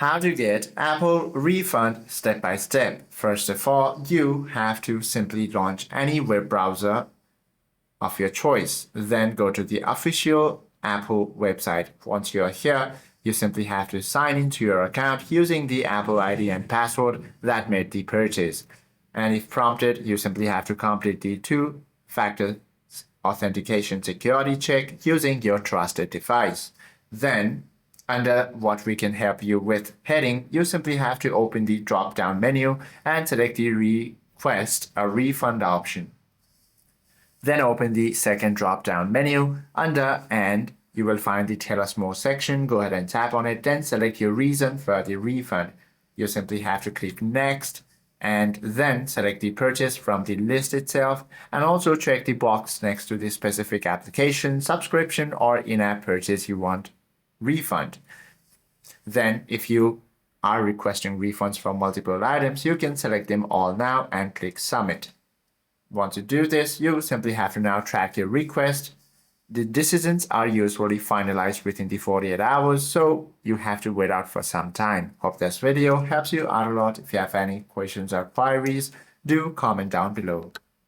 How to get Apple Refund step by step. First of all, you have to simply launch any web browser of your choice. Then go to the official Apple website. Once you're here, you simply have to sign into your account using the Apple ID and password that made the purchase. And if prompted, you simply have to complete the two-factor authentication security check using your trusted device. Then, under what we can help you with heading, you simply have to open the drop-down menu and select the request a refund option. Then open the second drop-down menu under and you will find the Tell Us More section. Go ahead and tap on it, then select your reason for the refund. You simply have to click Next and then select the purchase from the list itself, and also check the box next to the specific application, subscription, or in-app purchase you want refund. Then if you are requesting refunds from multiple items, you can select them all now and click Submit. Once you do this, you simply have to now track your request. The decisions are usually finalized within the 48 hours, so you have to wait out for some time. Hope this video helps you out a lot. If you have any questions or queries, do comment down below.